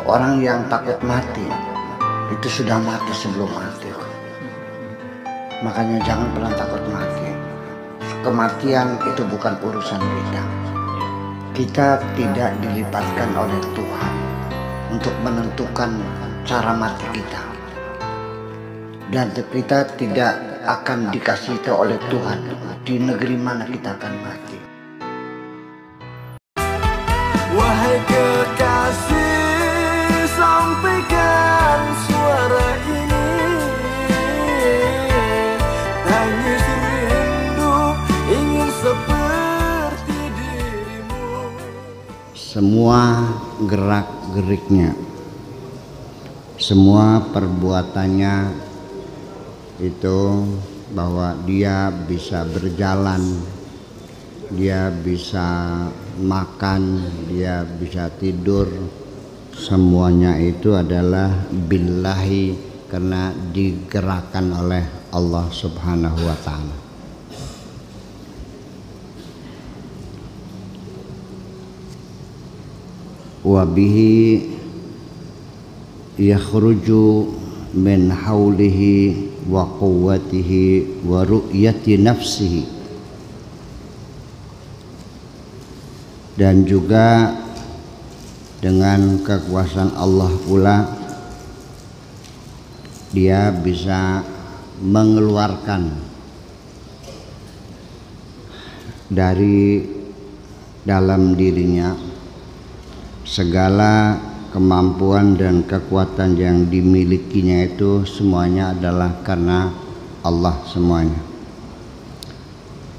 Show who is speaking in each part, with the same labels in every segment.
Speaker 1: Orang yang takut mati itu sudah mati sebelum mati. Makanya jangan pernah takut mati. Kematian itu bukan urusan kita. Kita tidak dilibatkan oleh Tuhan untuk menentukan cara mati kita. Dan kita tidak akan dikasih tahu oleh Tuhan di negeri mana kita akan mati.
Speaker 2: Wahai kekasih, sampaikan suara ini. Tangis rindu ingin seperti dirimu.
Speaker 1: Semua gerak-geriknya, semua perbuatannya itu bahwa dia bisa berjalan, dia bisa makan, dia bisa tidur, semuanya itu adalah billahi, karena digerakkan oleh Allah Subhanahu wa ta'ala. Wa bihi yakhruju min haulihi wa quwwatihi wa ru'yati nafsihi, dan juga dengan kekuasaan Allah pula dia bisa mengeluarkan dari dalam dirinya segala kemampuan dan kekuatan yang dimilikinya, itu semuanya adalah karena Allah semuanya.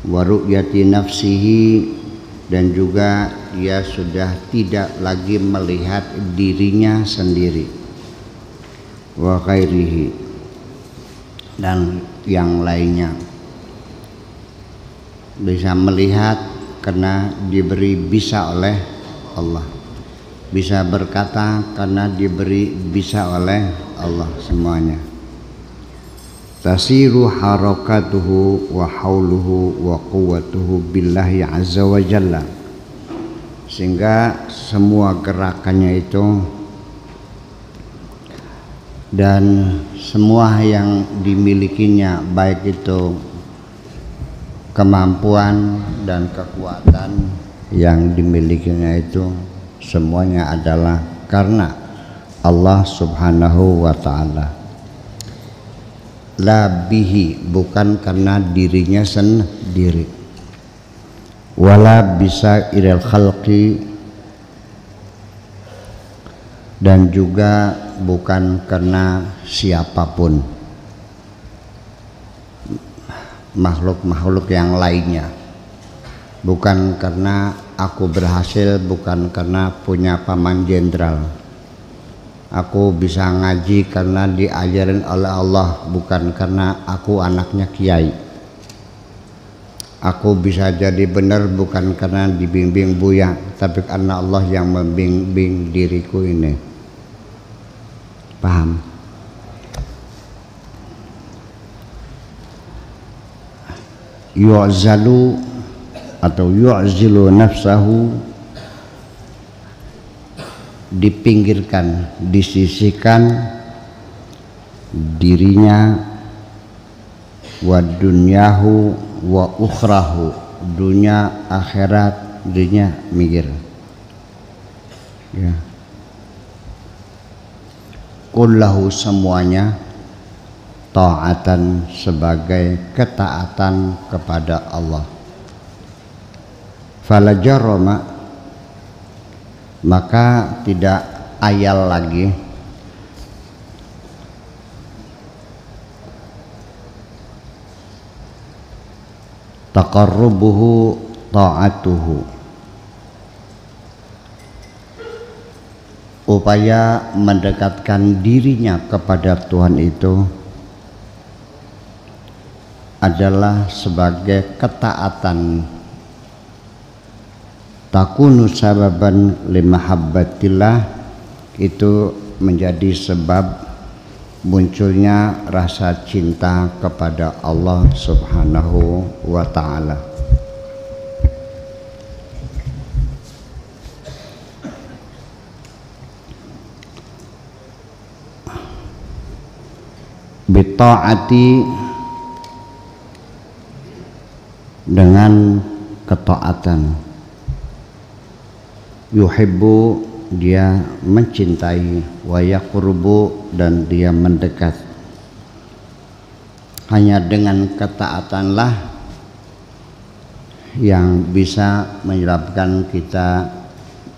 Speaker 1: Wa ru'yati nafsihi, dan juga dia sudah tidak lagi melihat dirinya sendiri. Wa ghairihi, dan yang lainnya. Bisa melihat karena diberi bisa oleh Allah. Bisa berkata karena diberi bisa oleh Allah semuanya. Tasiru harakatuhu wa hauluhu wa quwwatuhu billahi azza wa jalla, sehingga semua gerakannya itu dan semua yang dimilikinya, baik itu kemampuan dan kekuatan yang dimilikinya, itu semuanya adalah karena Allah Subhanahu wa ta'ala. La bihi, bukan karena dirinya sendiri. Wala bisa ilal khalqi, dan juga bukan karena siapapun, makhluk-makhluk yang lainnya. Bukan karena aku berhasil, bukan karena punya paman jenderal. Aku bisa ngaji karena diajarin oleh Allah, bukan karena aku anaknya kiai. Aku bisa jadi benar bukan karena dibimbing Buya, tapi karena Allah yang membimbing diriku ini. Paham? Yu'zalu atau yu'zilu nafsahu, dipinggirkan, disisihkan dirinya, wa dunyahu wa ukhrahu, dunia akhirat dirinya minggir, ya. Kullahu, semuanya, ta'atan, sebagai ketaatan kepada Allah. Fala jarama, maka tidak ayal lagi taqarrubuhu ta'atuhu, upaya mendekatkan dirinya kepada Tuhan itu adalah sebagai ketaatan. Takunu sababan limahabbatillah, itu menjadi sebab munculnya rasa cinta kepada Allah Subhanahu wa ta'ala. Bita'ati, dengan ketaatan. Yuhibbu, dia mencintai. Wa yaqrubu, dan dia mendekat. Hanya dengan ketaatanlah yang bisa menyebabkan kita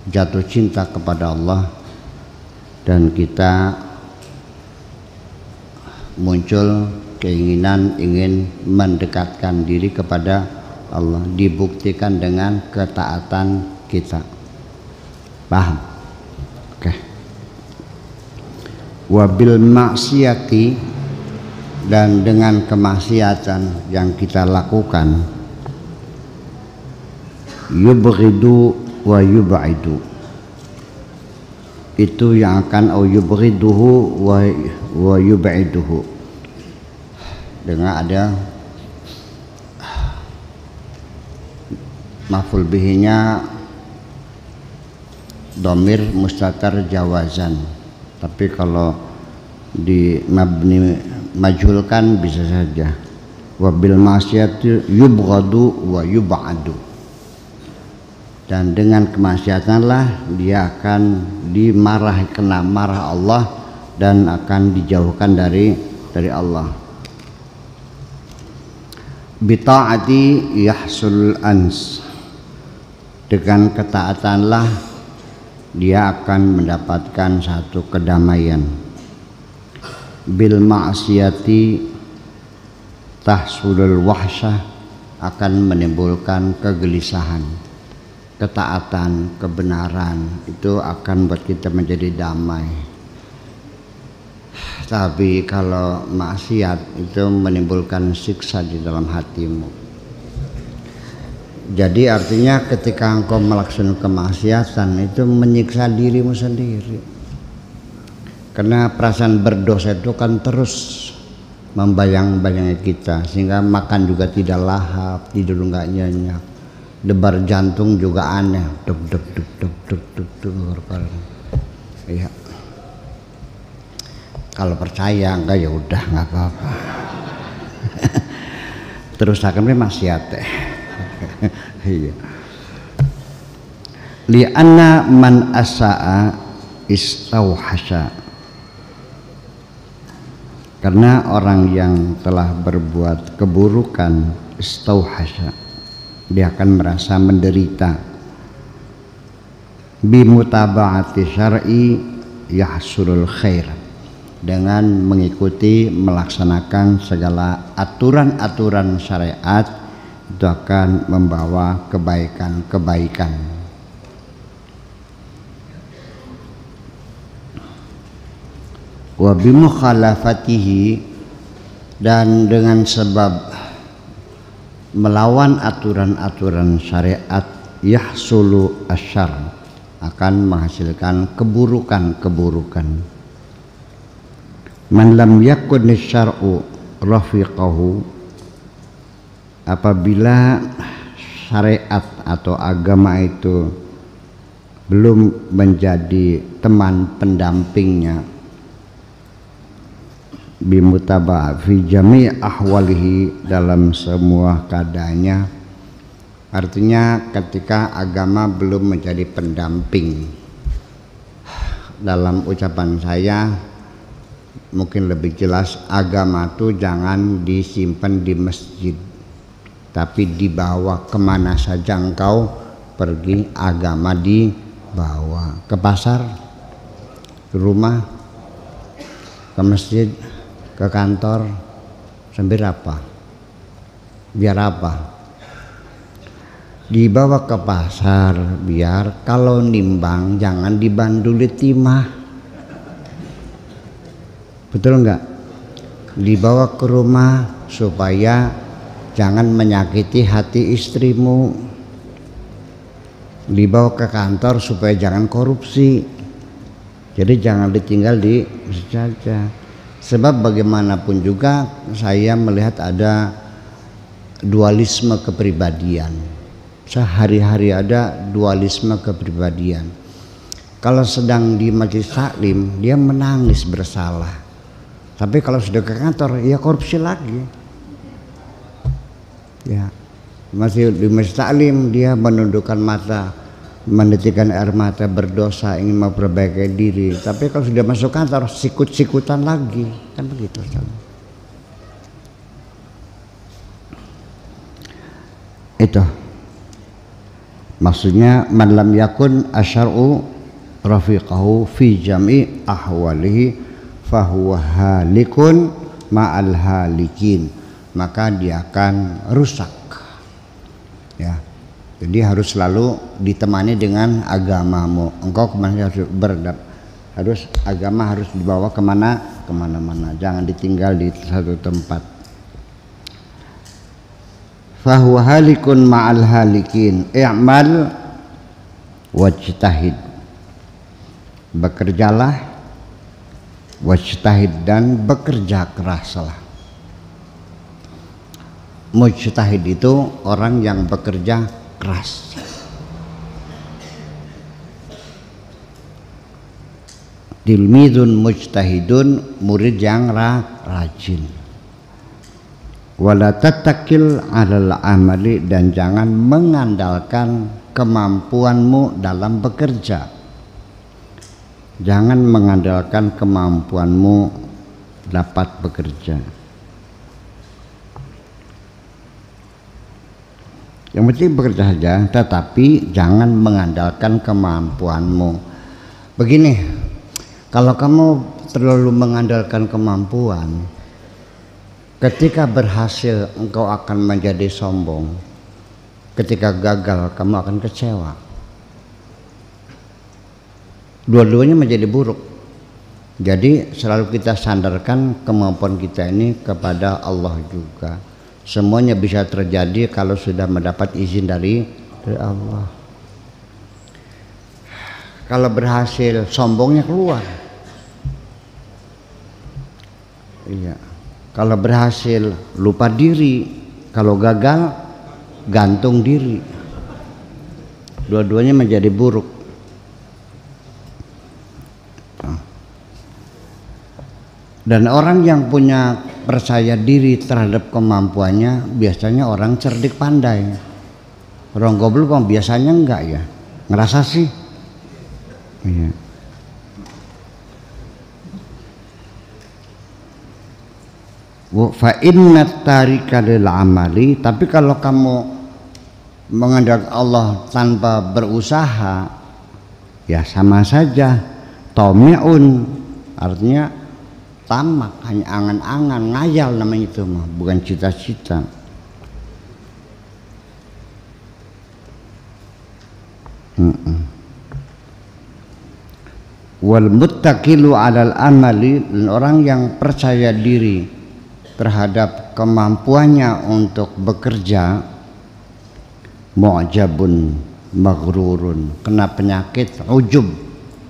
Speaker 1: jatuh cinta kepada Allah dan kita muncul keinginan ingin mendekatkan diri kepada Allah, dibuktikan dengan ketaatan kita. Paham? Oke. Wabil maksiati, dan dengan kemaksiatan yang kita lakukan, yubghidu wa yub'idu, itu yang akan yubghiduhu wa yub'iduhu, dengan ada maf'ul bihinya dhamir mustatar jawazan, tapi kalau di mabni majhulkan bisa saja wabil maksiati yubghadu wa yub'adu, dan dengan kemaksiatanlah dia akan dimarahi, kena marah Allah dan akan dijauhkan dari Allah. Bita'ati yahsul ans, dengan ketaatanlah dia akan mendapatkan satu kedamaian. Bil ma'siyati tahsulul wahsyah, akan menimbulkan kegelisahan. Ketaatan, kebenaran itu akan buat kita menjadi damai. Tapi kalau maksiat itu menimbulkan siksa di dalam hatimu. Jadi artinya ketika engkau melaksanakan kemaksiatan itu menyiksa dirimu sendiri. Karena perasaan berdosa itu kan terus membayang-bayangi kita, sehingga makan juga tidak lahap, tidur nggak nyenyak, debar jantung juga aneh, duk duk duk duk duk duk duk. Iya. Kalau percaya enggak ya udah nggak apa-apa. Terus akan maksiat. Iya. Li'anna man asa'a istauhasha, karena orang yang telah berbuat keburukan istauhasha, dia akan merasa menderita. Bimutaba'ati syar'i yahsulul khair, dengan mengikuti melaksanakan segala aturan-aturan syariat itu akan membawa kebaikan-kebaikan. Wa bimukhalafatihi, dan dengan sebab melawan aturan-aturan syariat yahsulu asyar, akan menghasilkan keburukan-keburukan. Man lam yakun syar'u rafiqahu, apabila syariat atau agama itu belum menjadi teman pendampingnya, bimutaba fi jami' ahwalihi, dalam semua keadaannya. Artinya ketika agama belum menjadi pendamping, dalam ucapan saya mungkin lebih jelas, agama itu jangan disimpan di masjid, tapi dibawa kemana saja engkau pergi, agama dibawa ke pasar, ke rumah, ke masjid, ke kantor, sambil apa? Biar apa? Dibawa ke pasar, biar kalau nimbang jangan dibanduli timah. Betul enggak? Dibawa ke rumah supaya jangan menyakiti hati istrimu. Dibawa ke kantor supaya jangan korupsi. Jadi jangan ditinggal di saja. Sebab bagaimanapun juga saya melihat ada dualisme kepribadian. Sehari-hari ada dualisme kepribadian. Kalau sedang di majelis taklim, dia menangis bersalah. Tapi kalau sudah ke kantor, ya korupsi lagi. Ya, masih di Majelis Taklim dia menundukkan mata, menitikkan air mata, berdosa, ingin memperbaiki diri. Tapi kalau sudah masuk kantor, sikut-sikutan lagi, kan begitu. Itu maksudnya man lam yakun asyar'u rafiqahu fi jam'i ahwalihi fahuwa halikun ma'al halikin, maka dia akan rusak. Ya, jadi harus selalu ditemani dengan agamamu. Engkau kemana harus agama harus dibawa kemana-mana, jangan ditinggal di satu tempat. Fahuwa halikun ma'al halikin, i'mal wajtahid, bekerjalah, wajtahid, dan bekerja keraslah. Mujtahid itu orang yang bekerja keras. Tilmidun mujtahidun, murid yang rajin. Wala tatakil alal amali, dan jangan mengandalkan kemampuanmu dalam bekerja. Jangan mengandalkan kemampuanmu dapat bekerja. Yang penting bekerja saja, tetapi jangan mengandalkan kemampuanmu. Begini, kalau kamu terlalu mengandalkan kemampuan, ketika berhasil engkau akan menjadi sombong, ketika gagal kamu akan kecewa. Dua-duanya menjadi buruk. Jadi selalu kita sandarkan kemampuan kita ini kepada Allah juga. Semuanya bisa terjadi kalau sudah mendapat izin dari Allah. Kalau berhasil, sombongnya keluar. Iya. Kalau berhasil, lupa diri. Kalau gagal, gantung diri. Dua-duanya menjadi buruk. Dan orang yang punya percaya diri terhadap kemampuannya biasanya orang cerdik pandai. Orang goblok biasanya enggak ya, ngerasa sih. Iya. Fa inna tarika lil amali, tapi kalau kamu mengandalkan Allah tanpa berusaha, ya sama saja. Tomi'un, artinya tamak, hanya angan-angan, ngayal namanya itu mah, bukan cita-cita. Wal muttaqilu 'alal amali, dan orang yang percaya diri terhadap kemampuannya untuk bekerja, mu'jabun maghrurun, kena penyakit ujub,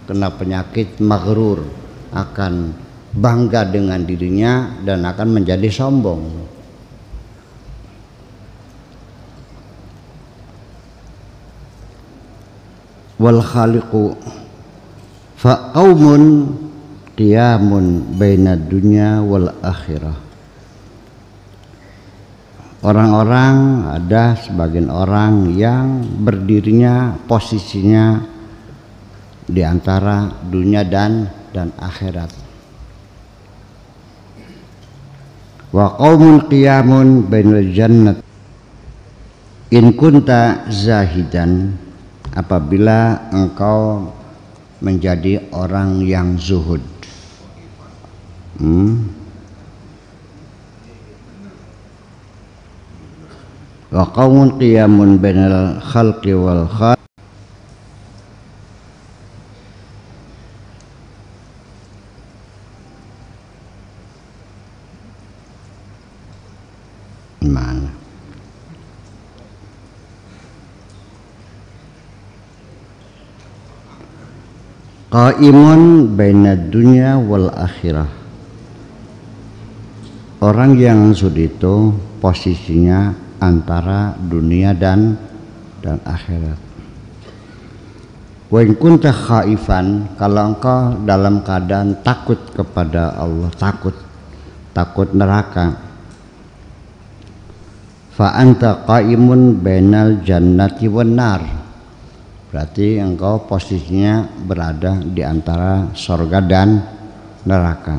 Speaker 1: kena penyakit maghrur, akan bangga dengan dirinya dan akan menjadi sombong. Wal khaliqu fa qaumun qiyamun bainad dunya wal akhirah. Orang-orang, ada sebagian orang yang berdirinya, posisinya di antara dunia dan akhirat. Wa qaumun qiyamun bainal jannat in kunta zahidan, apabila engkau menjadi orang yang zuhud. Wa qaumun qiyamun bainal khalqi wal khalq, mana qaimun bainad dunya wal akhirah, orang yang zuhud itu posisinya antara dunia dan akhirat. Wa in kunta khaifan, kalau engkau dalam keadaan takut kepada Allah, takut
Speaker 3: takut neraka. Fa anta qaimun bainal jannati wan nar. Berarti engkau posisinya berada di antara surga dan neraka.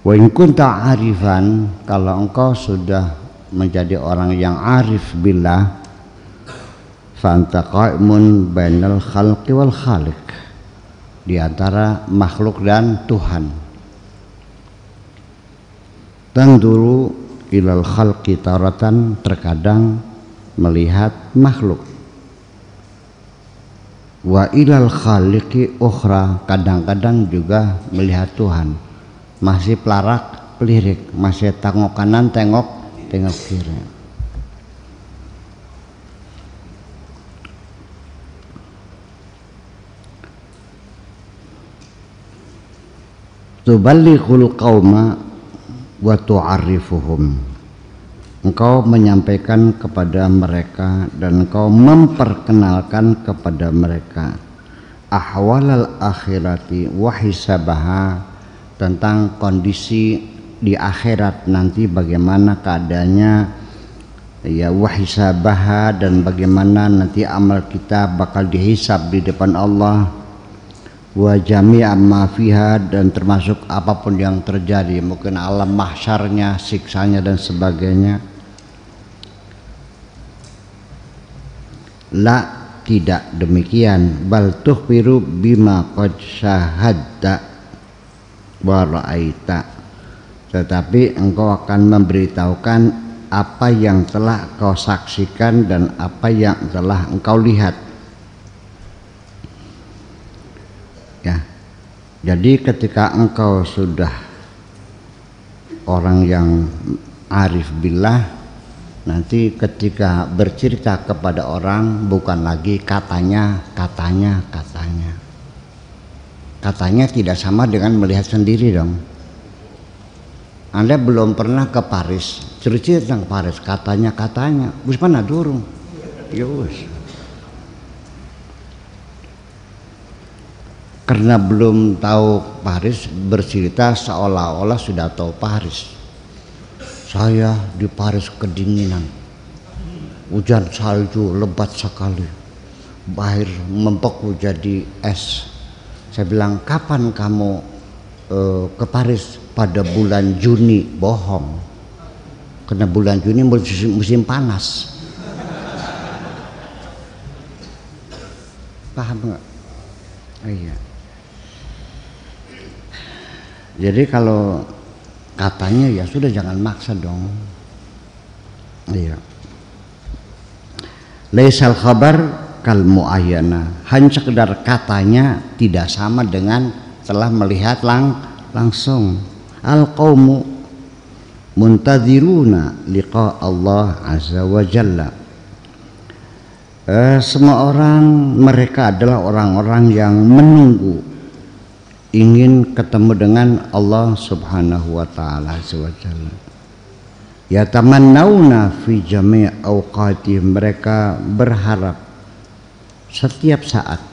Speaker 3: Wa in kunta arifan, kalau engkau sudah menjadi orang yang arif billah, fa anta qaimun bainal khalqi wal khaliq, di antara makhluk dan Tuhan. Tanduru ilal khalqi taratan, terkadang melihat makhluk. Wa ilal khaliqi ukhra, kadang-kadang juga melihat Tuhan. Masih pelarak pelirik, masih tengok kanan tengok kiri. Tuballighul qauma wa tu'arrifuhum, engkau menyampaikan kepada mereka dan engkau memperkenalkan kepada mereka ahwalal akhirati wa hisabaha, tentang kondisi di akhirat nanti bagaimana keadaannya, ya, wa hisabaha, dan bagaimana nanti amal kita bakal dihisab di depan Allah, wa jami'a ma fiha, dan termasuk apapun yang terjadi, mungkin alam mahsyarnya, siksanya dan sebagainya. La, tidak demikian. Bal tukhbiru bima qad syahadta wa ra'aita, tetapi engkau akan memberitahukan apa yang telah kau saksikan dan apa yang telah engkau lihat. Ya, jadi ketika engkau sudah orang yang arif billah, nanti ketika bercerita kepada orang bukan lagi katanya. Katanya tidak sama dengan melihat sendiri dong. Anda belum pernah ke Paris, cerita tentang Paris, katanya. Wis mana durung? Ya wis. Karena belum tahu Paris, bercerita seolah-olah sudah tahu Paris. Saya di Paris kedinginan, hujan salju lebat sekali, air membeku jadi es. Saya bilang, kapan kamu ke Paris? Pada bulan Juni. Bohong, karena bulan Juni musim panas. Paham nggak? Iya. Jadi kalau katanya ya sudah, jangan maksa dong. Iya. Laisal khabar kal muayyana, hanya sekedar katanya tidak sama dengan telah melihat langsung. Al qaumu muntadziruna liqa Allah azza wa jalla. Semua orang, mereka adalah orang-orang yang menunggu, ingin ketemu dengan Allah subhanahu wa ta'ala azza wa jalla. Yatamannawna fi jami' awqatihim, mereka berharap setiap saat,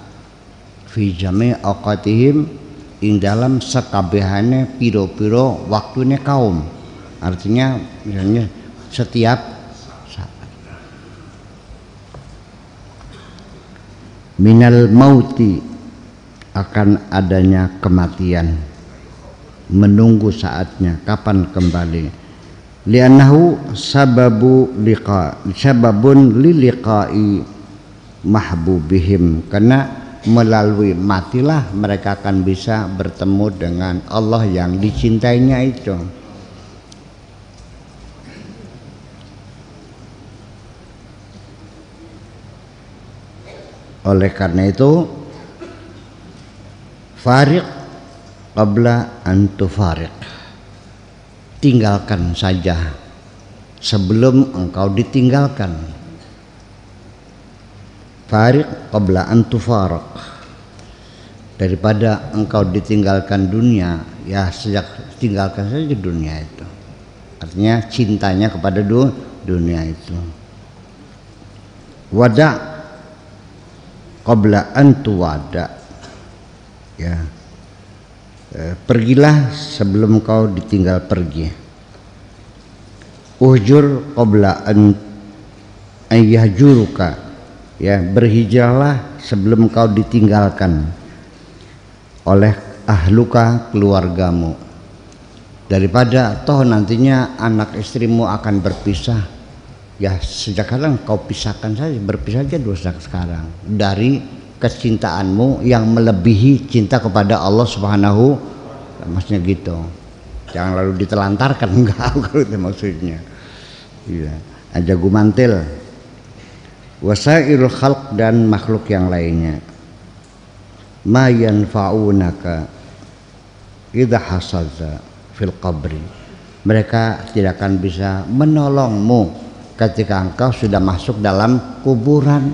Speaker 3: fi jami' awqatihim, ing dalam sekabehane piro-piro waktunya kaum. Artinya misalnya setiap saat. Minal mauti, akan adanya kematian, menunggu saatnya kapan kembali. Li'annahu sababun liliqa'i mahbubihim, karena melalui matilah mereka akan bisa bertemu dengan Allah yang dicintainya itu. Oleh karena itu, fariq qabla an tufariq, tinggalkan saja sebelum engkau ditinggalkan. Fariq qabla an tufaraq, daripada engkau ditinggalkan dunia, ya sejak tinggalkan saja dunia itu. Artinya cintanya kepada dunia itu. Wada qabla an tuwada, ya, Pergilah sebelum kau ditinggal pergi. Uhjur qabla an ayyahjuruka, ya, berhijrahlah sebelum kau ditinggalkan oleh ahluka, keluargamu, daripada toh nantinya anak istrimu akan berpisah. Ya sejak sekarang kau pisahkan saja, berpisah aja dulu sejak sekarang dari kecintaanmu yang melebihi cinta kepada Allah Subhanahu, maksudnya gitu. Jangan lalu ditelantarkan, enggak kalau itu maksudnya. Iya, aja gumantil. Wasairul khalq, dan makhluk yang lainnya. Ma yanfa'unaka idza hasaza fil qabri, mereka tidak akan bisa menolongmu ketika engkau sudah masuk dalam kuburan.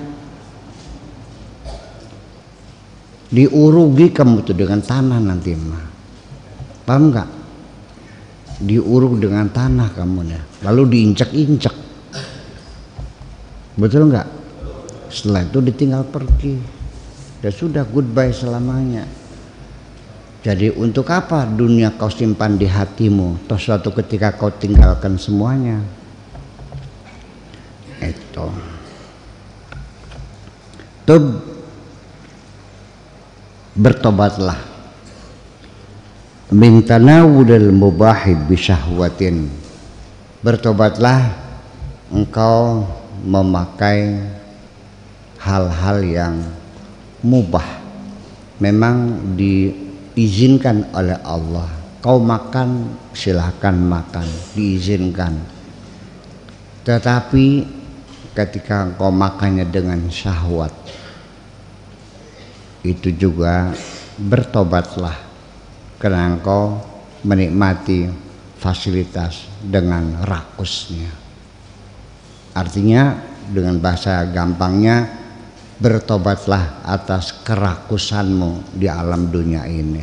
Speaker 3: Diurugi kamu tuh dengan tanah nanti mah, paham nggak? Diuruk dengan tanah kamu ya, lalu diinjak-injak, betul nggak? Setelah itu ditinggal pergi. Ya sudah, goodbye selamanya. Jadi untuk apa dunia kau simpan di hatimu, toh suatu ketika kau tinggalkan semuanya. Itu tub, bertobatlah min tanawudil mubahi bisyahwatin, bertobatlah engkau memakai hal-hal yang mubah, memang diizinkan oleh Allah. Kau makan, silahkan makan, diizinkan. Tetapi ketika kau makannya dengan syahwat, itu juga bertobatlah, karena engkau menikmati fasilitas dengan rakusnya. Artinya dengan bahasa gampangnya, bertobatlah atas kerakusanmu di alam dunia ini.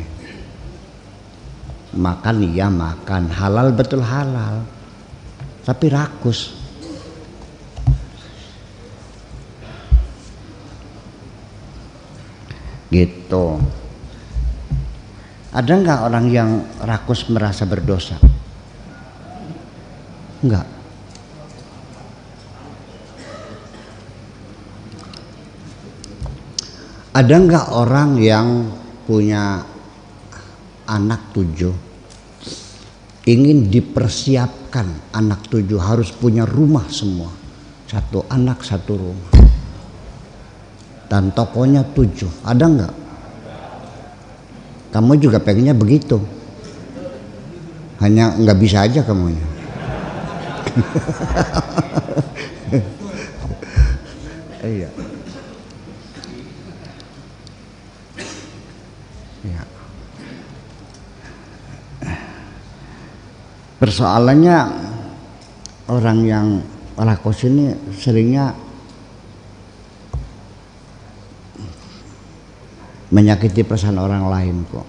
Speaker 3: Makan iya makan, halal betul halal, tapi rakus. Gitu. Ada nggak orang yang rakus merasa berdosa? Enggak. Ada nggak orang yang punya anak 7, ingin dipersiapkan anak 7 harus punya rumah semua, 1 anak 1 rumah, dan tokonya 7, ada nggak? Kamu juga pengennya begitu, hanya nggak bisa aja kamunya. Iya. Ya. Persoalannya orang yang rakus ini seringnya menyakiti perasaan orang lain kok.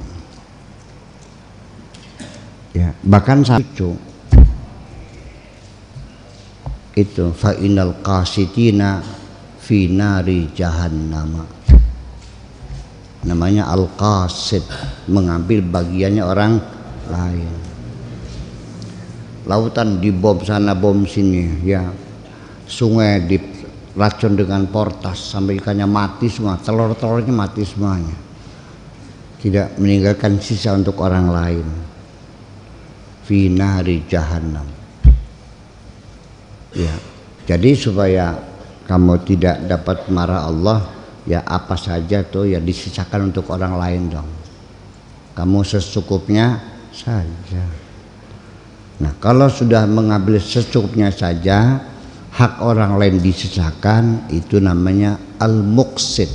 Speaker 3: Ya, bahkan satu itu fa innal qasitina fi nari jahannam. Namanya al-qasid, mengambil bagiannya orang lain. Lautan dibom sana bom sini, ya. Sungai diracun dengan portas sampai ikannya mati semua, telur-telurnya mati semuanya. Tidak meninggalkan sisa untuk orang lain. Fi nari jahannam. Ya. Jadi supaya kamu tidak dapat marah Allah, ya apa saja tuh ya disisakan untuk orang lain dong. Kamu secukupnya saja. Nah kalau sudah mengambil secukupnya saja, hak orang lain disisakan, itu namanya al-muqsid.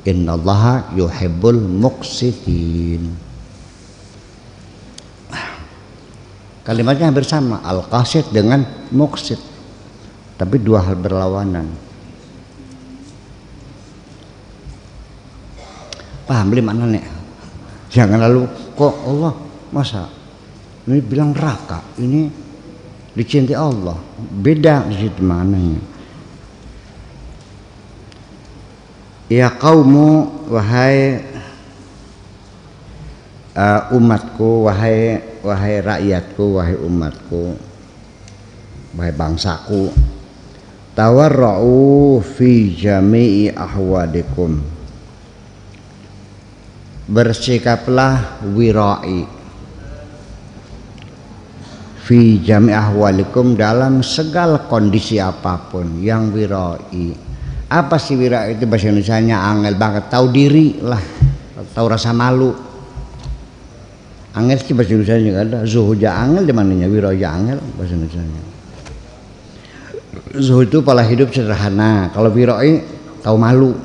Speaker 3: Innallaha yuhibbul muqsidin. Kalimatnya hampir sama, al-qasid dengan muqsid, tapi dua hal berlawanan. Paham beli mana nih? Jangan lalu kok Allah masa ini bilang neraka, ini dicintai Allah, beda di situ mananya. Ya qaumu, wahai umatku, wahai rakyatku, wahai umatku, wahai bangsaku, tawarra'u fi jami'i ahwadikum, bersikaplah wira'i fi jami' ahwalikum, dalam segala kondisi apapun. Yang wira'i, apa sih wira'i itu bahasa Indonesianya angel banget, tahu diri lah, tahu rasa malu. Angel sih bahasa Indonesia juga ada, zuhud angel di mananya, wira'i angel bahasa Indonesia. Zuhud itu pola hidup sederhana, kalau wira'i tahu malu,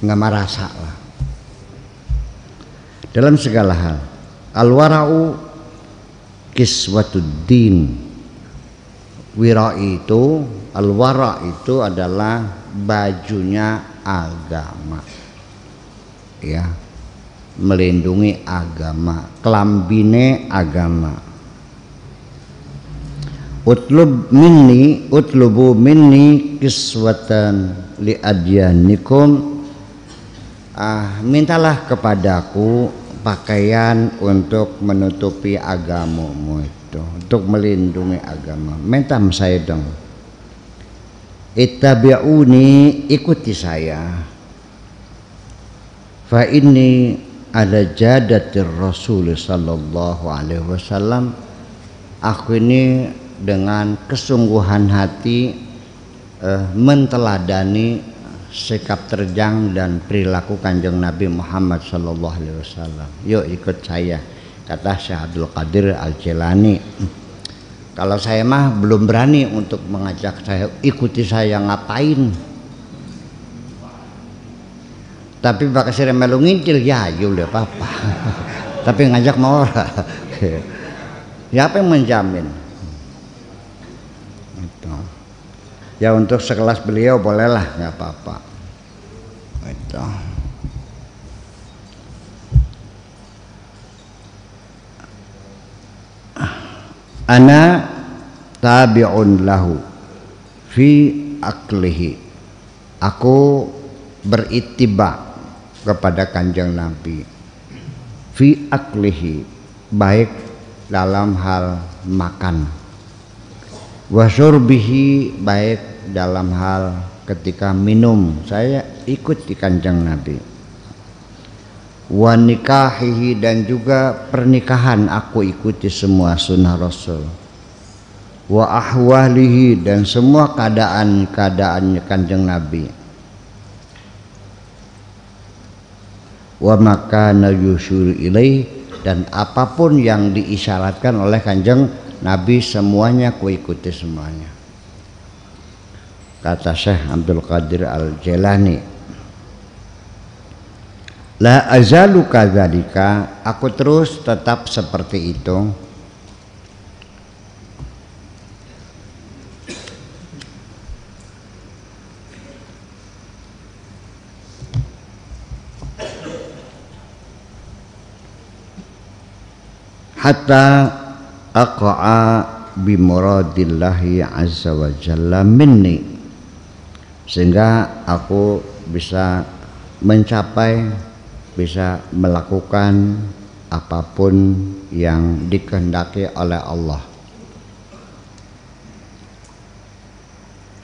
Speaker 3: nggak merasa lah dalam segala hal. Al-wara'u kiswatuddin, wira'i itu, al-wara' itu adalah bajunya agama, ya, melindungi agama, kelambine agama. Utlubu minni kiswatan li adyanikum, mintalah kepadaku pakaian untuk menutupi agamamu itu, untuk melindungi agama. Minta sama saya dong. Ittabi'uni, ikuti saya. Fa inni ala jadatir Rasul sallallahu alaihi wasallam, aku ini dengan kesungguhan hati menteladani sikap terjang dan perilaku Kanjeng Nabi Muhammad sallallahu alaihi wasallam. Yuk ikut saya, kata Syekh Abdul Qadir Al-Jilani. Kalau saya mah belum berani untuk mengajak saya, ikuti saya ngapain. Tapi pakai sire melu ngincil ya udah apa-apa. Tapi ngajak mau ora. Siapa yang menjamin? Itu. Ya untuk sekelas beliau bolehlah, nggak apa-apa. Itu. Ana tabi'un lahu fi aklihi, aku berittiba kepada Kanjeng Nabi fi aklihi, baik dalam hal makan, wa syurbihi, baik dalam hal ketika minum, saya ikut di Kanjeng Nabi, wa nikahihi, dan juga pernikahan aku ikuti semua sunnah Rasul, wa ahwalihi, dan semua keadaan-keadaannya Kanjeng Nabi, wa makana yusyur ilaih, dan apapun yang diisyaratkan oleh Kanjeng Nabi semuanya ku ikuti semuanya, kata Syekh Abdul Qadir Al-Jilani. La azalu kadzalika, aku terus tetap seperti itu, hatta aqa'a bimuradillahi azza wa jalla minni, sehingga aku bisa mencapai, bisa melakukan apapun yang dikehendaki oleh Allah.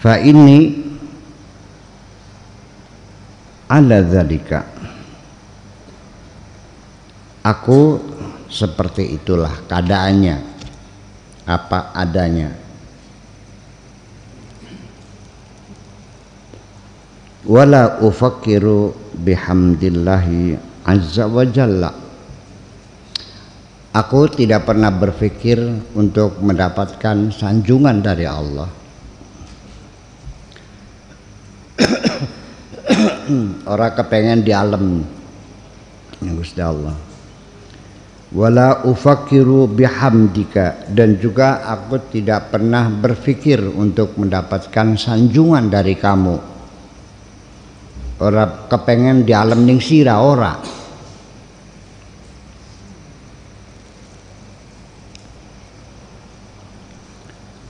Speaker 3: Fa inni ala dzalika, aku seperti itulah keadaannya, apa adanya. Wala ufakkiru bihamdillahi azza wa jalla, aku tidak pernah berpikir untuk mendapatkan sanjungan dari Allah. Orang kepengen di alam Gusti Allah. Wala ufakkiru bihamdika, dan juga aku tidak pernah berpikir untuk mendapatkan sanjungan dari kamu. Orang kepengen di alam ning sira ora.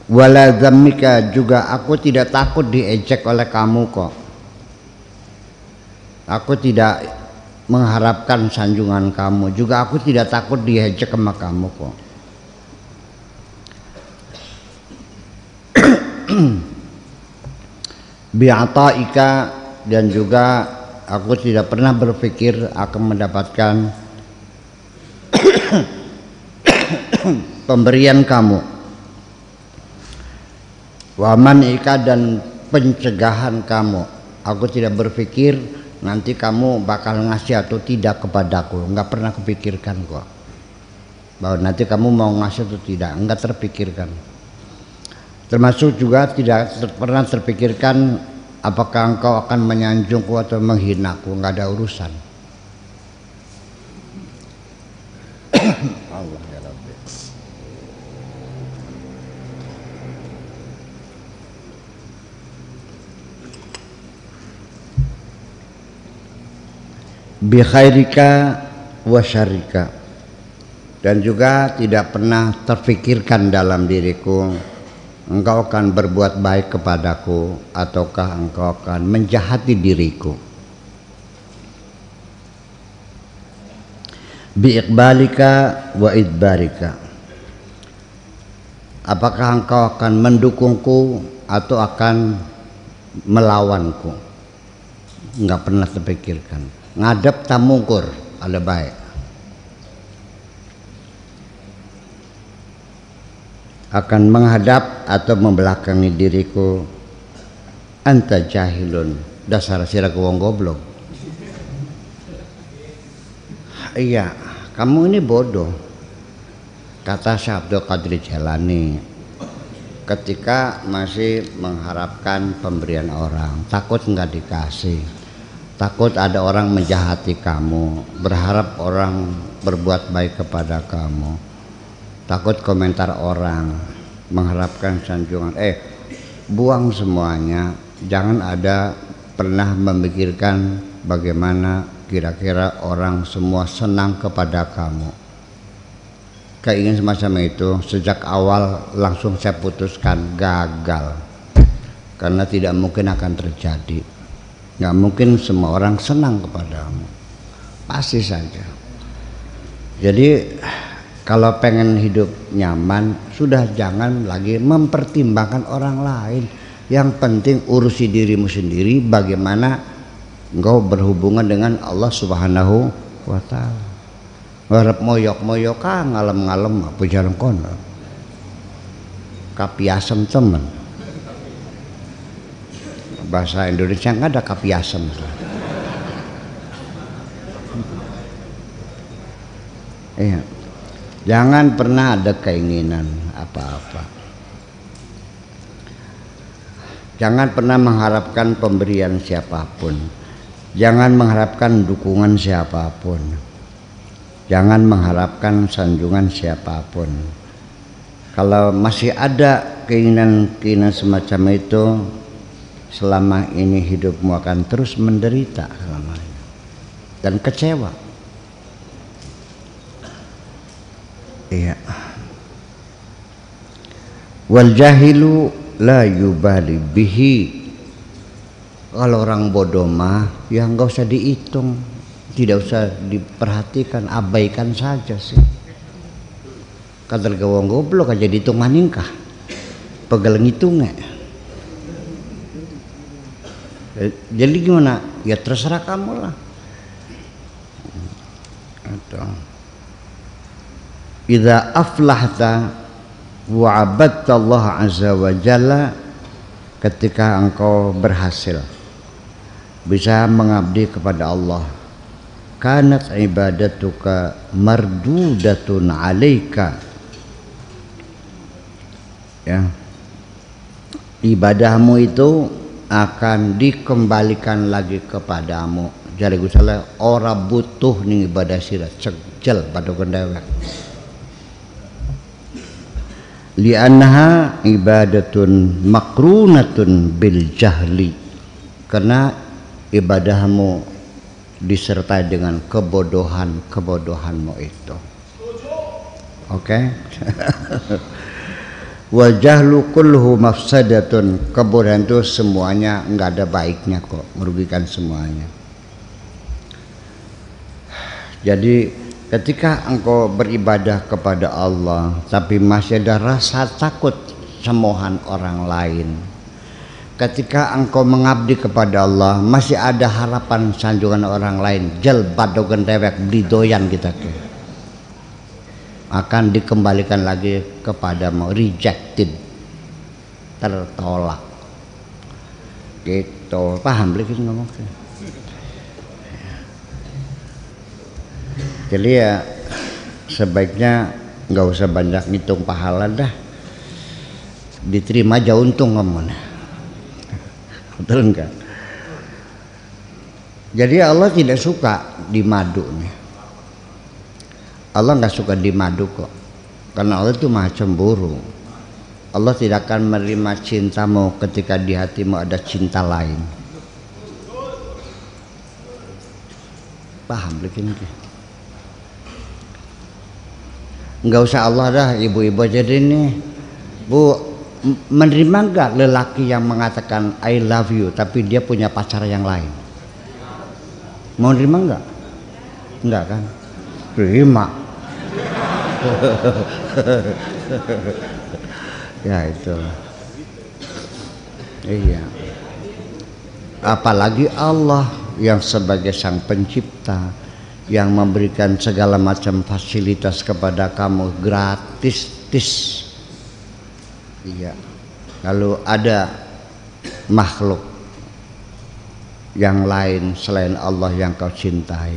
Speaker 3: Wala dhammika, juga aku tidak takut diejek oleh kamu kok. Aku tidak mengharapkan sanjungan kamu, juga aku tidak takut diejek sama kamu kok. Bi'ataika, dan juga aku tidak pernah berpikir akan mendapatkan pemberian kamu. Wa man'ika, dan pencegahan kamu. Aku tidak berpikir nanti kamu bakal ngasih atau tidak kepadaku, enggak pernah kepikirkan kok. Bahwa nanti kamu mau ngasih atau tidak, enggak terpikirkan. Termasuk juga tidak pernah terpikirkan apakah engkau akan menyanjungku atau menghinaku, enggak ada urusan. Allah ya Rabbi. Bi khairika wa syarrika, dan juga tidak pernah terfikirkan dalam diriku engkau akan berbuat baik kepadaku ataukah engkau akan menjahati diriku. Bi iqbalika wa idbarika, apakah engkau akan mendukungku atau akan melawanku, enggak pernah terpikirkan. Ngadep tamungkur ada baik. Akan menghadap atau membelakangi diriku. Anta jahilun, dasar siraku wong goblok. Iya, kamu ini bodoh, kata Syekh Abdul Qadir Jailani ketika masih mengharapkan pemberian orang. Takut nggak dikasih, takut ada orang menjahati kamu, berharap orang berbuat baik kepada kamu, takut komentar orang, mengharapkan sanjungan. Buang semuanya. Jangan ada pernah memikirkan bagaimana kira-kira orang semua senang kepada kamu. Keinginan semacam itu sejak awal langsung saya putuskan gagal, karena tidak mungkin akan terjadi. Nggak mungkin semua orang senang kepadamu, pasti saja. Jadi kalau pengen hidup nyaman, sudah jangan lagi mempertimbangkan orang lain. Yang penting urusi dirimu sendiri, bagaimana engkau berhubungan dengan Allah Subhanahu wa ta'ala. Ngarep moyok-moyok ngalem-ngalem apa jalan kono. Kapiasem temen. Bahasa Indonesia enggak ada kapiasem. Iya. Jangan pernah ada keinginan apa-apa. Jangan pernah mengharapkan pemberian siapapun. Jangan mengharapkan dukungan siapapun. Jangan mengharapkan sanjungan siapapun. Kalau masih ada keinginan-keinginan semacam itu, selama ini hidupmu akan terus menderita selamanya dan kecewa. Iya. Wal jahilu la yubali bihi, kalau orang bodoh mah ya nggak usah dihitung, tidak usah diperhatikan, abaikan saja sih. Kadang wong goblok aja dihitung maningkah, pegel ngitungnya. Jadi gimana? Ya terserah kamu lah. Idza aflahta wa abadta Allah azza wa jalla, ketika engkau berhasil bisa mengabdi kepada Allah, kanat ibadatuka mardudatun alaika, ya, ibadahmu itu akan dikembalikan lagi kepadamu. Jadi gusala ora butuh ning ibadah sira cegel pada kendewek. Li'annaha ibadatun makrunatun bil jahli, karena ibadahmu disertai dengan kebodohanmu itu. Oke? Wa jahlu kulluhu mafsadatun, kebodohan itu semuanya enggak ada baiknya kok, merugikan semuanya. Jadi ketika engkau beribadah kepada Allah tapi masih ada rasa takut semohan orang lain, ketika engkau mengabdi kepada Allah masih ada harapan sanjungan orang lain, jel badogen dewek beli doyan kita ke, akan dikembalikan lagi kepadamu, rejected, tertolak gitu. Paham beli ngomong. Jadi ya sebaiknya nggak usah banyak ngitung pahala dah, diterima aja untung ngomong. Betul enggak? Jadi Allah tidak suka di madu nih. Allah nggak suka di madu kok, karena Allah itu maha cemburu. Allah tidak akan menerima cintamu ketika di hatimu ada cinta lain. Paham begini? Nggak usah Allah dah, ibu-ibu jadi nih, Bu, menerima nggak lelaki yang mengatakan I love you tapi dia punya pacar yang lain? Mau nerima nggak? Nggak kan? Terima. Ya itu. Iya. Apalagi Allah yang sebagai sang pencipta, yang memberikan segala macam fasilitas kepada kamu gratis. Iya. Lalu ada makhluk yang lain selain Allah yang kau cintai.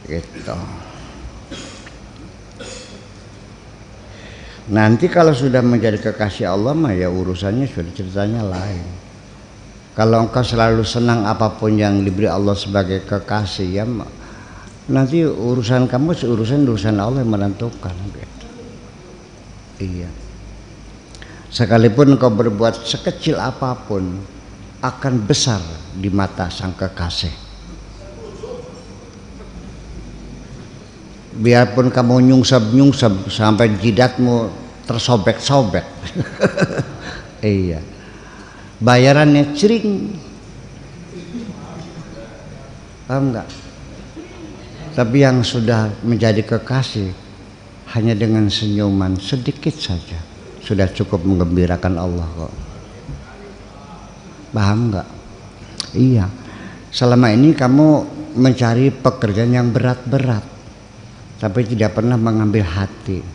Speaker 3: Gitu. Nanti kalau sudah menjadi kekasih Allah mah ya urusannya sudah ceritanya lain. Kalau engkau selalu senang apapun yang diberi Allah sebagai kekasih, ya nanti urusan kamu urusan Allah yang menentukan gitu. Iya. Sekalipun engkau berbuat sekecil apapun akan besar di mata sang kekasih. Biarpun kamu nyungsep sampai jidatmu tersobek-sobek. Iya. Bayarannya cering, paham nggak? Tapi yang sudah menjadi kekasih hanya dengan senyuman sedikit saja sudah cukup menggembirakan Allah kok. Paham nggak? Iya. Selama ini kamu mencari pekerjaan yang berat-berat, tapi tidak pernah mengambil hati.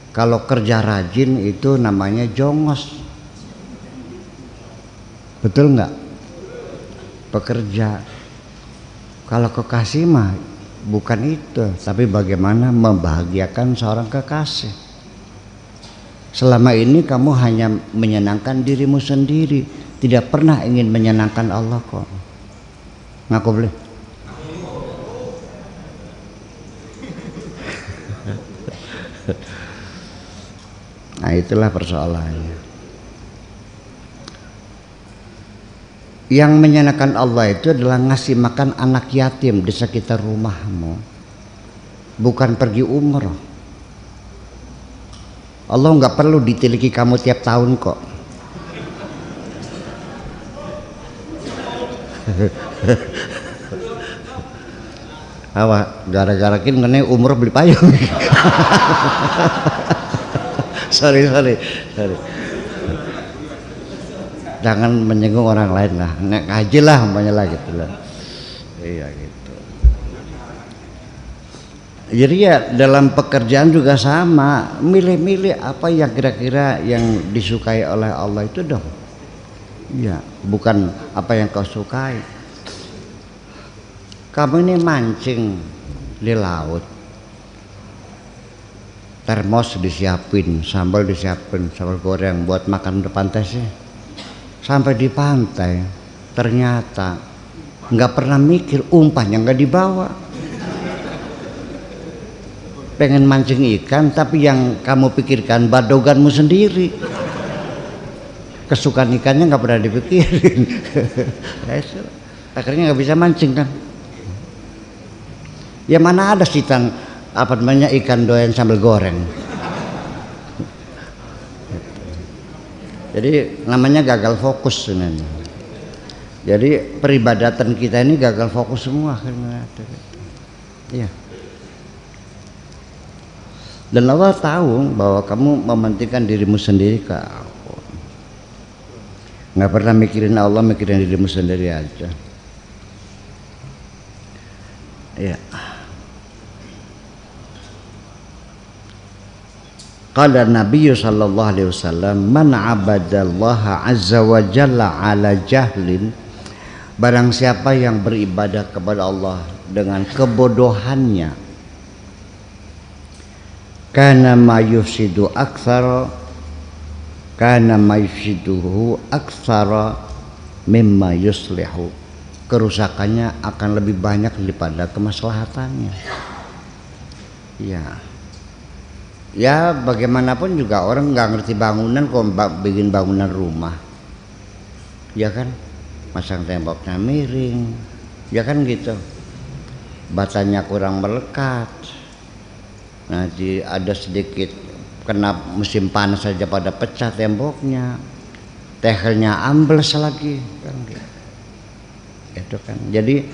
Speaker 3: Kalau kerja rajin itu namanya jongos. Betul nggak? Pekerja. Kalau kekasih mah bukan itu, tapi bagaimana membahagiakan seorang kekasih. Selama ini kamu hanya menyenangkan dirimu sendiri, tidak pernah ingin menyenangkan Allah kok. Ngaku boleh? Nah itulah persoalannya. Yang menyenangkan Allah itu adalah ngasih makan anak yatim di sekitar rumahmu, bukan pergi umroh. Allah nggak perlu ditiliki kamu tiap tahun kok. Awak gara-gara kin ngene umroh beli payung. sorry. Jangan menyinggung orang lain lah, nek ngaji lah umpamanya lah gitu lah. Iya gitu. Jadi ya dalam pekerjaan juga sama, milih-milih apa yang kira-kira yang disukai oleh Allah itu dong. Iya, bukan apa yang kau sukai. Kamu ini mancing di laut, termos disiapin, sambal disiapin, sambal goreng buat makan depan tesnya. Sampai di pantai ternyata nggak pernah mikir umpannya nggak dibawa. Pengen mancing ikan tapi yang kamu pikirkan badoganmu sendiri. Kesukaan ikannya nggak pernah dipikirin. Akhirnya nggak bisa mancing kan. Ya mana ada sitan apa namanya ikan doyan sambal goreng. Jadi namanya gagal fokus sebenarnya. Jadi peribadatan kita ini gagal fokus semua karena iya. Dan Allah tahu bahwa kamu mementingkan dirimu sendiri nggak pernah mikirin Allah, mikirin dirimu sendiri aja. Ya. Qala Nabi sallallahu alaihi wasallam, man abadallaha azza wa jalla ala jahlin, barang siapa yang beribadah kepada Allah dengan kebodohannya, kana ma yufsidu aktsara kana ma yufsiduhu aktsara mimma yuslihu, kerusakannya akan lebih banyak daripada kemaslahatannya. Ya bagaimanapun juga orang nggak ngerti bangunan kok bikin bangunan rumah, ya kan, masang temboknya miring, ya kan gitu, batanya kurang melekat, nanti ada sedikit kena musim panas saja pada pecah temboknya, tehelnya ambles lagi, kan gitu. Itu kan, jadi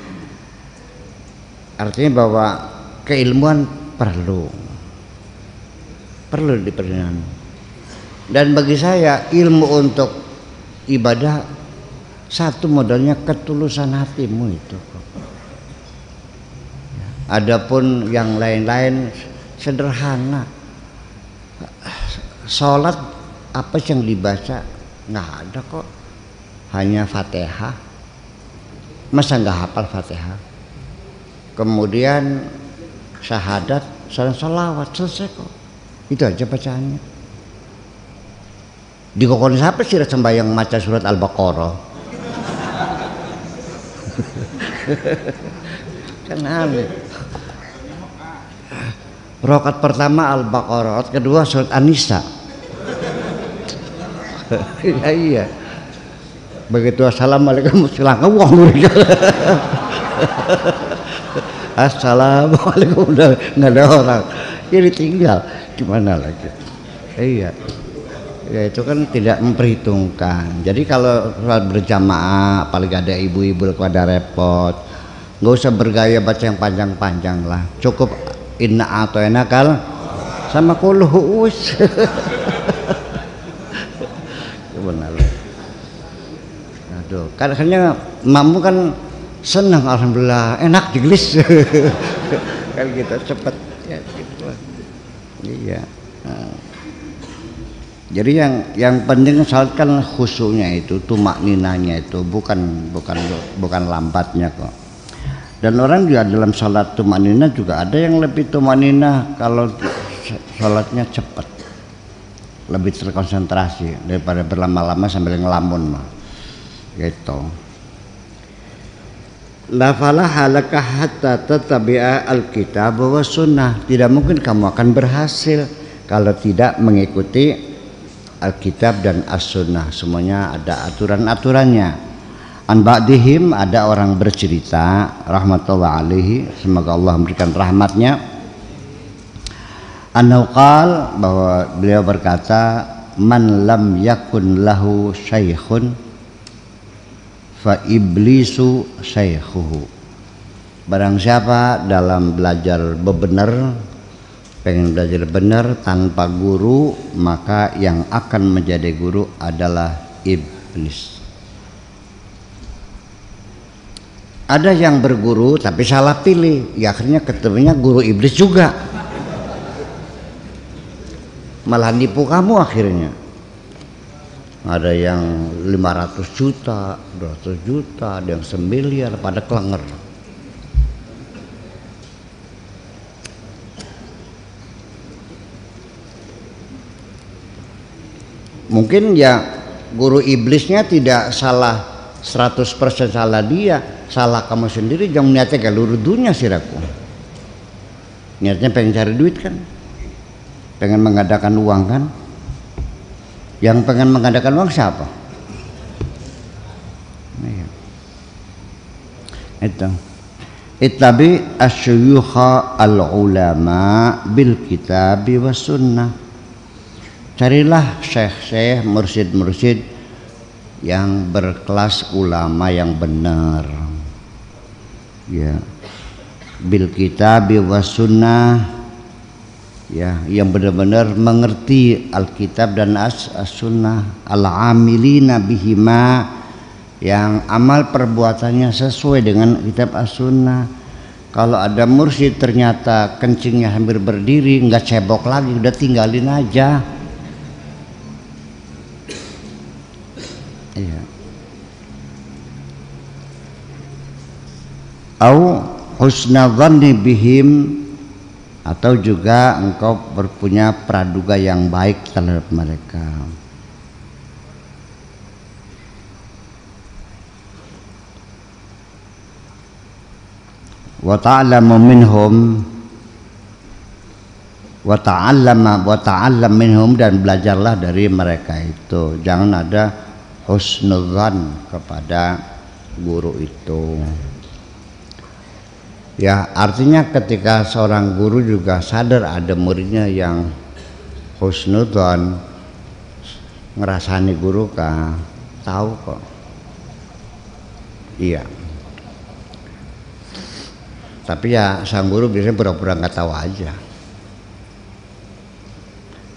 Speaker 3: artinya bahwa keilmuan perlu diperlukan. Dan bagi saya ilmu untuk ibadah satu modalnya ketulusan hatimu itu. Adapun yang lain-lain sederhana. Sholat apa yang dibaca nggak ada kok, hanya Fatihah. Masa nggak hafal Fatihah? Kemudian syahadat, salawat, selesai kok. Itu aja bacaannya. Di kokon siapa sih sembahyang maca surat Al-Baqarah? Kan aneh. Rakaat pertama Al-Baqarah, rakaat kedua surat An-Nisa. Iya. Begitu assalamualaikum silakan uang mereka. Assalamualaikum, udah nggak ada orang. Jadi tinggal gimana lagi? Iya. Ya itu kan tidak memperhitungkan. Jadi kalau sholat berjamaah, apalagi ada ibu-ibu pada repot, nggak usah bergaya baca yang panjang-panjang lah. Cukup inna atau enakal sama kulhu us. Benar. Aduh, kadang-kadang mamu kan senang, alhamdulillah, enak digelis. Kan gitu cepet ya gitu. Iya. Nah. Jadi yang penting salat kan khusyuknya itu, tumak ninanya itu, bukan lambatnya kok. Dan orang juga dalam salat tumak nina juga ada yang lebih tumak nina kalau salatnya cepat, lebih terkonsentrasi daripada berlama-lama sambil ngelamun mah. Gitu. La falaha laka hatta tattabi'a al-kitab wa sunnah. Tidak mungkin kamu akan berhasil kalau tidak mengikuti Alkitab dan As-Sunnah. Semuanya ada aturan-aturannya. An ba'dihim, ada orang bercerita rahmatullah alaihi, semoga Allah memberikan rahmatnya, annahu qala, bahwa beliau berkata, man lam yakun lahu syaikhun fa iblisu syaikhuhu. Barang siapa dalam belajar benar, pengen belajar benar tanpa guru, maka yang akan menjadi guru adalah iblis. Ada yang berguru tapi salah pilih, ya akhirnya ketemunya guru iblis juga, malah nipu kamu akhirnya. Ada yang 500 juta, 200 juta, ada yang 1 miliar pada kelenger. Mungkin ya guru iblisnya tidak salah 100% salah dia, salah kamu sendiri. Jangan niatnya ke luruh dunia siraku. Niatnya pengen cari duit kan, pengen mengadakan uang kan. Yang pengen mengadakan uang siapa? Itu. Ittabi asyuyukha al-ulama bil kitabi was sunnah. Carilah syekh-syekh, mursyid-mursyid yang berkelas ulama yang benar, ya, bil kitab was sunnah, ya, yang benar-benar mengerti Alkitab dan as-sunnah, al-amilina bihima, yang amal perbuatannya sesuai dengan kitab as-sunnah. Kalau ada mursyid ternyata kencingnya hampir berdiri, nggak cebok lagi, udah tinggalin aja. Iya. Au husna dhanni bihim, atau juga engkau berpunya praduga yang baik terhadap mereka. Wa ta'lamu minhum, wa ta'allam minhum, dan belajarlah dari mereka itu. Jangan ada husnudzan kepada guru itu. Ya, artinya ketika seorang guru juga sadar ada muridnya yang husnudzan, ngerasani guru kah, tahu kok. Iya. Tapi ya sang guru biasanya pura-pura nggak tahu aja.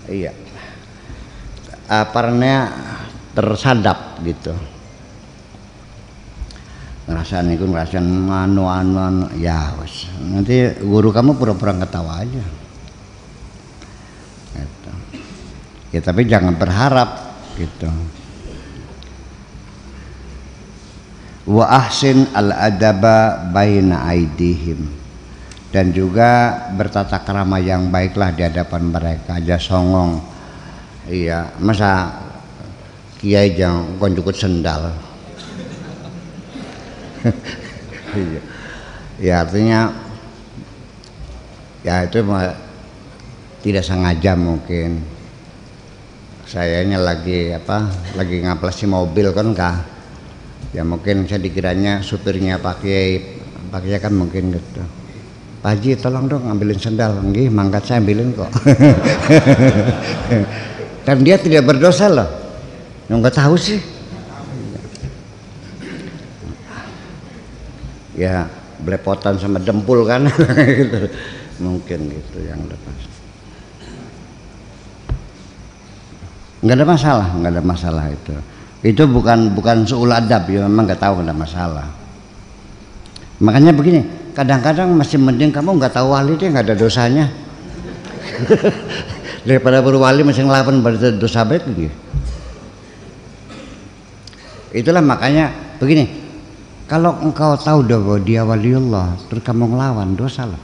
Speaker 3: Iya. Karena tersadap gitu. Ngerasain itu, ngerasain anu, ya wes. Nanti guru kamu pura-pura nggak tahu aja. Gitu. Ya tapi jangan berharap gitu. Wa ahsin al-adaba baina aidihim, dan juga bertata krama yang baiklah di hadapan mereka, aja songong. Iya, masa kiai jangan konjukut sendal. Ya artinya ya itu tidak sengaja mungkin. Sayanya lagi ngaplasi mobil kan kah? Ya mungkin saya dikiranya supirnya Pak Kiai kan mungkin gitu. Pak Haji tolong dong ambilin sendal. Nggih, mangkat saya ambilin kok. Dan dia tidak berdosa loh. Nggak tahu sih. Ya belepotan sama dempul kan. Gitu. Mungkin gitu yang lepas. Nggak ada masalah itu. Itu bukan suul adab, ya memang nggak tahu, nggak ada masalah. Makanya begini, kadang-kadang masih mending kamu nggak tahu wali, dia nggak ada dosanya. Daripada berwali masih ngelawan berdosa baik gitu. Itulah makanya begini, kalau engkau tahu bahwa dia waliullah terus kamu ngelawan, dosa lah.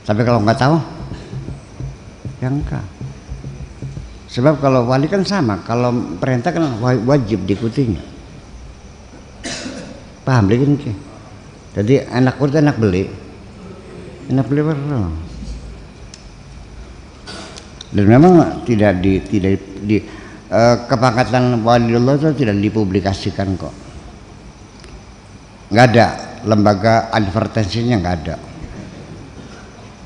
Speaker 3: Tapi kalau nggak tahu, ya enggak. Sebab kalau wali kan sama, kalau perintah kan wajib diikutinya. Paham begini? Jadi anak urut anak beli baru. Dan memang tidak di kepangkatan waliullah itu tidak dipublikasikan kok. Nggak ada, lembaga advertensinya nggak ada.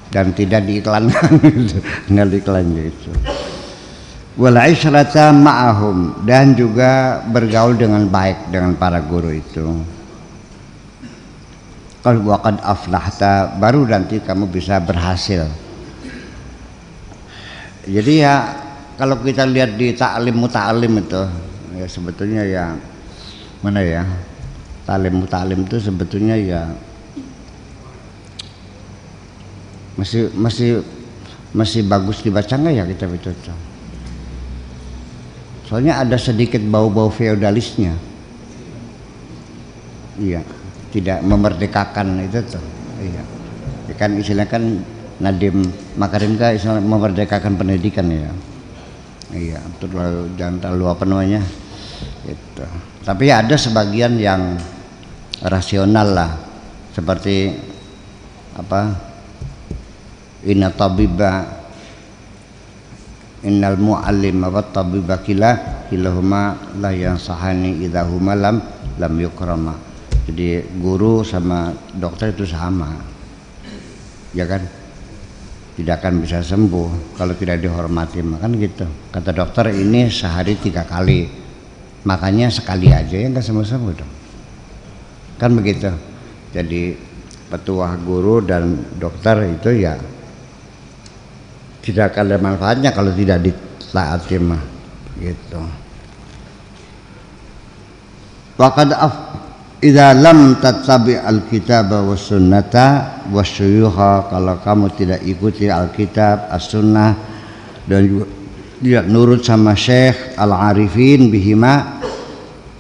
Speaker 3: Dan tidak diiklankan, nggak diiklan gitu. Wal isyrata ma'ahum, dan juga bergaul dengan baik dengan para guru itu. Qad waqad aflahta, baru nanti kamu bisa berhasil. Jadi ya kalau kita lihat di ta'lim muta'alim itu ya sebetulnya ya mana ya, ta'lim muta'alim itu sebetulnya ya masih bagus dibaca nggak ya kitab itu? Soalnya ada sedikit bau-bau feodalisnya. Iya, tidak memerdekakan itu tuh. Iya. Kan istilahnya kan Nadiem Makarim kan istilah memerdekakan pendidikan ya. Iya, jangan terlalu apa namanya. Gitu. Tapi ada sebagian yang rasional lah. Seperti apa? Inna tabiba innal mu'allim wa tabiba kilahuma la yansahani idahuma lam yukrama. Jadi guru sama dokter itu sama, ya kan, tidak akan bisa sembuh kalau tidak dihormati, makan gitu. Kata dokter ini sehari 3 kali, makanya sekali aja ya, nggak semua dong, kan begitu. Jadi petuah guru dan dokter itu ya tidak akan ada manfaatnya kalau tidak ditaati mah gitu. Waqad idza lam tattabi al-kitab was sunnata was syuyukha, kalau kamu tidak ikuti Alkitab, as-sunnah dan juga tidak nurut sama syekh al-arifin bihima,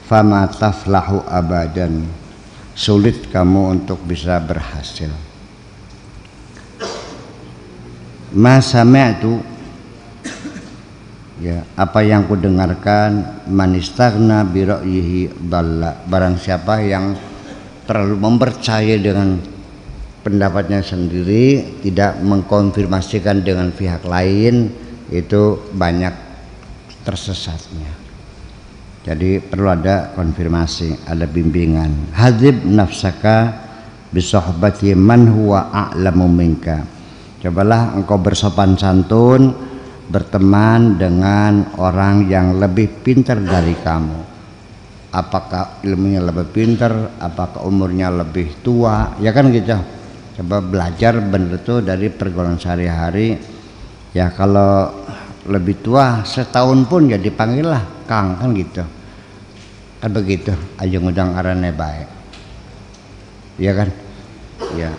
Speaker 3: fama taflahu abadan, sulit kamu untuk bisa berhasil. Ma sami'tu, ya, apa yang ku dengarkan, manistaghna bi ra'yihi dhalla, barang siapa yang terlalu mempercayai dengan pendapatnya sendiri, tidak mengkonfirmasikan dengan pihak lain, itu banyak tersesatnya. Jadi perlu ada konfirmasi, ada bimbingan. Hadzib nafsaka bi sohbati man huwa a'lamu minka, cobalah engkau bersopan santun, berteman dengan orang yang lebih pintar dari kamu. Apakah ilmunya lebih pintar, apakah umurnya lebih tua, ya kan gitu. Coba belajar benar tuh dari pergaulan sehari-hari. Ya kalau lebih tua setahun pun ya dipanggil lah Kang, kan gitu. Kan begitu, aja ngundang arane baik. Ya kan? Ya.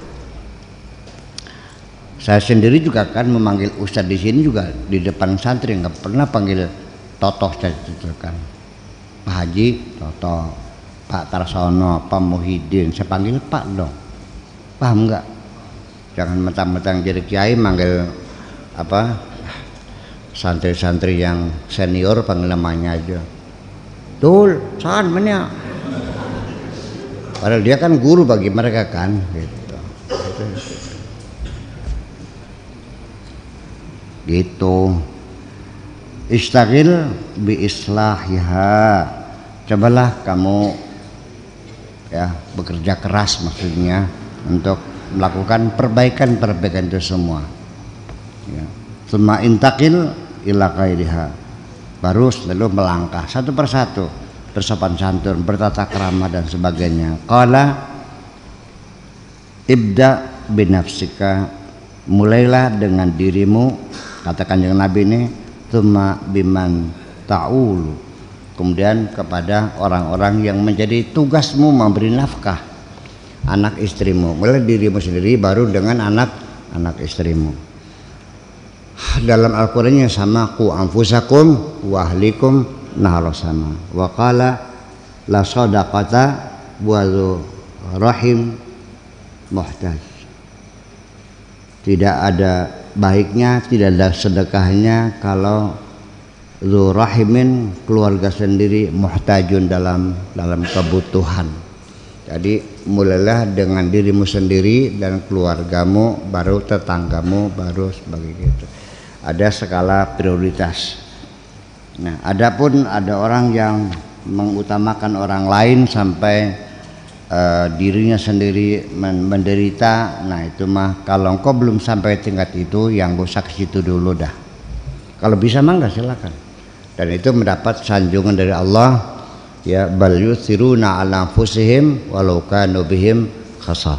Speaker 3: Saya sendiri juga kan memanggil ustadz di sini juga di depan santri, nggak pernah panggil totoh gitu kan. Pak Haji, totoh, Pak Tarsono, Pak Muhyiddin, saya panggil Pak dong. Paham nggak? Jangan mentang-mentang jadi kiai manggil apa santri-santri yang senior panggil namanya aja. Tul, san mana? Padahal dia kan guru bagi mereka kan, gitu. Gitu. Istaghil bi islahiha, cobalah kamu ya bekerja keras maksudnya untuk melakukan perbaikan itu semua ya. Summa intaqil ila ghairiha, baru lalu melangkah satu persatu, bersopan santun, bertata krama dan sebagainya. Qala ibda binafsika, mulailah dengan dirimu, katakan yang Nabi ini, tsumma biman ta'ulu, kemudian kepada orang-orang yang menjadi tugasmu memberi nafkah, anak istrimu. Mulai dirimu sendiri, baru dengan anak istrimu. Dalam Al-Qur'annya sama, ku anfusakum wa ahlikum nahara sama. Wa qala la sadaqata wa rahim muhtaj, tidak ada baiknya, tidak ada sedekahnya kalau zu rahimin, keluarga sendiri, muhtajun, dalam kebutuhan. Jadi mulailah dengan dirimu sendiri dan keluargamu, baru tetanggamu, baru sebagai gitu. Ada skala prioritas. Nah, adapun ada orang yang mengutamakan orang lain sampai dirinya sendiri menderita, nah itu mah kalau engkau belum sampai tingkat itu, yang gak usah ke situ dulu dah. Kalau bisa mah enggak, silakan. Dan itu mendapat sanjungan dari Allah, ya, bal yusiruna ala anfusihim walau kanu bihim khasas.